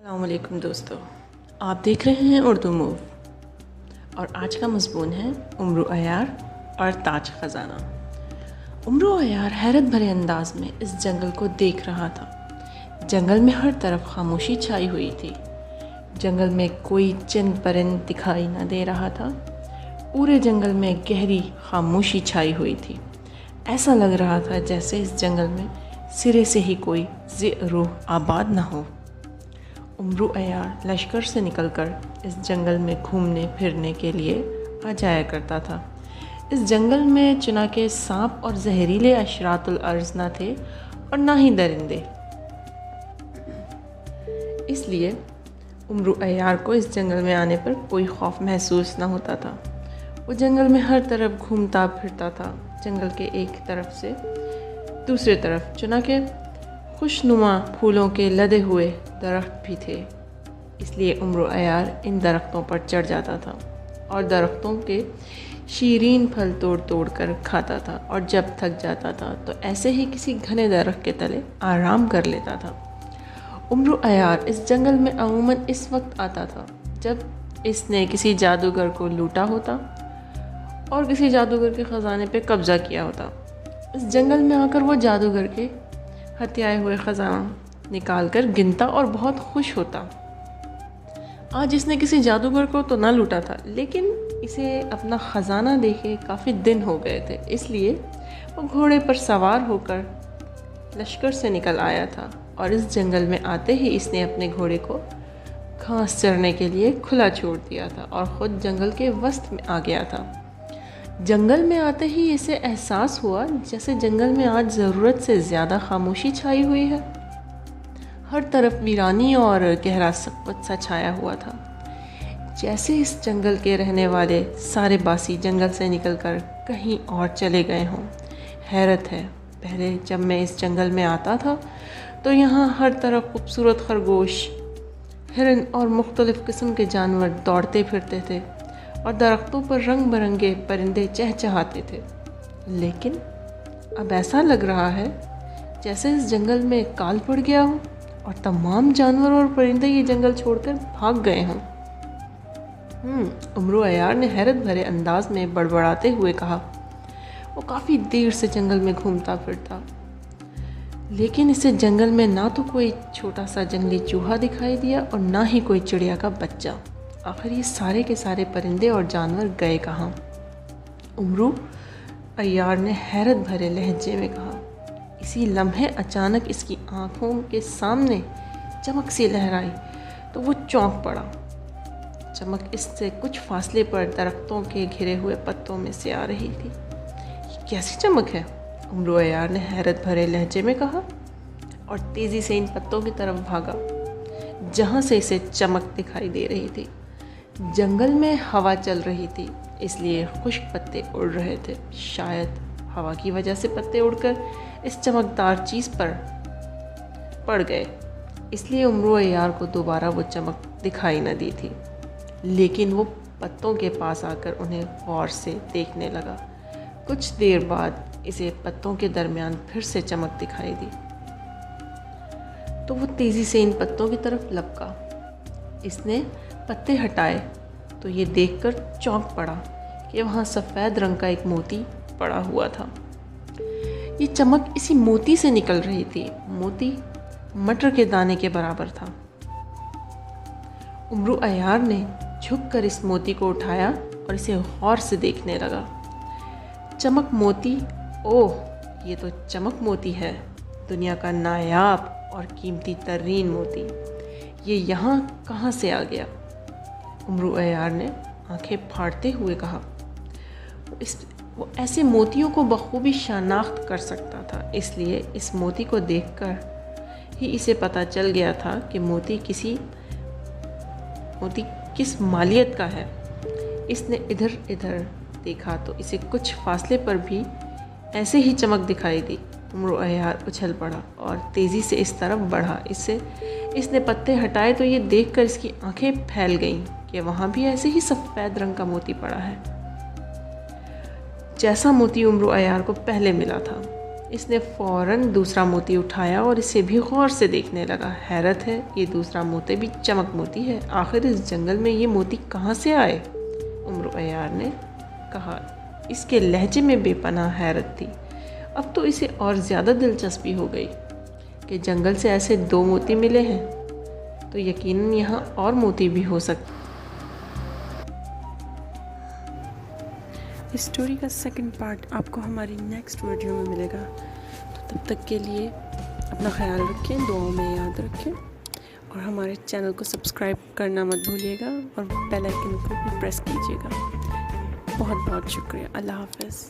السلام علیکم دوستو، آپ دیکھ رہے ہیں اردو موو اور آج کا مضمون ہے امرو عیار اور تاج خزانہ۔ امرو عیار حیرت بھرے انداز میں اس جنگل کو دیکھ رہا تھا۔ جنگل میں ہر طرف خاموشی چھائی ہوئی تھی۔ جنگل میں کوئی چند پرند دکھائی نہ دے رہا تھا۔ پورے جنگل میں گہری خاموشی چھائی ہوئی تھی۔ ایسا لگ رہا تھا جیسے اس جنگل میں سرے سے ہی کوئی روح آباد نہ ہو۔ امرو عیار لشکر سے نکل کر اس جنگل میں گھومنے پھرنے کے لیے آ جایا کرتا تھا۔ اس جنگل میں چنانکہ سانپ اور زہریلے اشرات الارض نہ تھے اور نہ ہی درندے، اس لیے امرو عیار کو اس جنگل میں آنے پر کوئی خوف محسوس نہ ہوتا تھا۔ وہ جنگل میں ہر طرف گھومتا پھرتا تھا، جنگل کے ایک طرف سے دوسرے طرف، چنانکہ خوشنما پھولوں کے لدے ہوئے درخت بھی تھے، اس لیے امرو عیار ان درختوں پر چڑھ جاتا تھا اور درختوں کے شیرین پھل توڑ توڑ کر کھاتا تھا، اور جب تھک جاتا تھا تو ایسے ہی کسی گھنے درخت کے تلے آرام کر لیتا تھا۔ امرو عیار اس جنگل میں عموماً اس وقت آتا تھا جب اس نے کسی جادوگر کو لوٹا ہوتا اور کسی جادوگر کے خزانے پہ قبضہ کیا ہوتا۔ اس جنگل میں آ کر وہ جادوگر کے ہتھیائے ہوئے خزانہ نکال کر گنتا اور بہت خوش ہوتا۔ آج اس نے کسی جادوگر کو تو نہ لوٹا تھا، لیکن اسے اپنا خزانہ دیکھے کافی دن ہو گئے تھے، اس لیے وہ گھوڑے پر سوار ہو کر لشکر سے نکل آیا تھا، اور اس جنگل میں آتے ہی اس نے اپنے گھوڑے کو گھاس چرنے کے لیے کھلا چھوڑ دیا تھا اور خود جنگل کے وسط میں آ گیا تھا۔ جنگل میں آتے ہی اسے احساس ہوا جیسے جنگل میں آج ضرورت سے زیادہ خاموشی چھائی ہوئی ہے۔ ہر طرف ویرانی اور گہرا سکوت سا چھایا ہوا تھا، جیسے اس جنگل کے رہنے والے سارے باسی جنگل سے نکل کر کہیں اور چلے گئے ہوں۔ حیرت ہے، پہلے جب میں اس جنگل میں آتا تھا تو یہاں ہر طرف خوبصورت خرگوش، ہرن اور مختلف قسم کے جانور دوڑتے پھرتے تھے اور درختوں پر رنگ برنگے پرندے چہچہاتے تھے، لیکن اب ایسا لگ رہا ہے جیسے اس جنگل میں کال پڑ گیا ہو اور تمام جانور اور پرندے یہ جنگل چھوڑ کر بھاگ گئے ہوں۔ امرو عیار نے حیرت بھرے انداز میں بڑبڑاتے ہوئے کہا۔ وہ کافی دیر سے جنگل میں گھومتا پھرتا، لیکن اسے جنگل میں نہ تو کوئی چھوٹا سا جنگلی چوہا دکھائی دیا اور نہ ہی کوئی چڑیا کا بچہ۔ آخر یہ سارے کے سارے پرندے اور جانور گئے کہاں؟ امرو عیار نے حیرت بھرے لہجے میں کہا۔ اسی لمحے اچانک اس کی آنکھوں کے سامنے چمک سی لہرائی تو وہ چونک پڑا۔ چمک اس سے کچھ فاصلے پر درختوں کے گھرے ہوئے پتوں میں سے آ رہی تھی۔ یہ کیسی چمک ہے؟ امرو عیار نے حیرت بھرے لہجے میں کہا اور تیزی سے ان پتوں کی طرف بھاگا جہاں سے اسے چمک دکھائی دے رہی تھی۔ جنگل میں ہوا چل رہی تھی، اس لیے خشک پتے اڑ رہے تھے۔ شاید ہوا کی وجہ سے پتے اڑ کر اس چمکدار چیز پر پڑ گئے، اس لیے امرو عیار کو دوبارہ وہ چمک دکھائی نہ دی تھی، لیکن وہ پتوں کے پاس آ کر انہیں غور سے دیکھنے لگا۔ کچھ دیر بعد اسے پتوں کے درمیان پھر سے چمک دکھائی دی تو وہ تیزی سے ان پتوں کی طرف لپکا۔ اس نے پتے ہٹائے تو یہ دیکھ کر چونک پڑا کہ وہاں سفید رنگ کا ایک موتی پڑا ہوا تھا۔ یہ چمک اسی موتی سے نکل رہی تھی۔ موتی مٹر کے دانے کے برابر تھا۔ امرو عیار نے جھک کر اس موتی کو اٹھایا اور اسے غور سے دیکھنے لگا۔ چمک موتی، اوہ یہ تو چمک موتی ہے، دنیا کا نایاب اور قیمتی ترین موتی۔ یہ یہاں کہاں سے آ گیا؟ امرو عیار نے آنکھیں پھاڑتے ہوئے کہا۔ وہ ایسے موتیوں کو بخوبی شناخت کر سکتا تھا، اس لیے اس موتی کو دیکھ کر ہی اسے پتہ چل گیا تھا کہ موتی کس مالیت کا ہے۔ اس نے ادھر ادھر دیکھا تو اسے کچھ فاصلے پر بھی ایسے ہی چمک دکھائی دی۔ امرو عیار اچھل پڑا اور تیزی سے اس طرف بڑھا۔ اس نے پتے ہٹائے تو یہ دیکھ کر اس کی آنکھیں پھیل گئیں کہ وہاں بھی ایسے ہی سفید رنگ کا موتی پڑا ہے، جیسا موتی امرو عیار کو پہلے ملا تھا۔ اس نے فوراً دوسرا موتی اٹھایا اور اسے بھی غور سے دیکھنے لگا۔ حیرت ہے، یہ دوسرا موتی بھی چمک موتی ہے، آخر اس جنگل میں یہ موتی کہاں سے آئے؟ امرو عیار نے کہا۔ اس کے لہجے میں بے پناہ حیرت تھی۔ اب تو اسے اور زیادہ دلچسپی ہو گئی کہ جنگل سے ایسے 2 موتی ملے ہیں تو یقیناً یہاں اور موتی بھی ہو سکتے۔ اس سٹوری کا سیکنڈ پارٹ آپ کو ہماری نیکسٹ ویڈیو میں ملے گا، تو تب تک کے لیے اپنا خیال رکھیں، دعاؤں میں یاد رکھیں، اور ہمارے چینل کو سبسکرائب کرنا مت بھولیے گا اور بیل آئیکن کو بھی پریس کیجیے گا۔ بہت بہت شکریہ۔ اللہ حافظ۔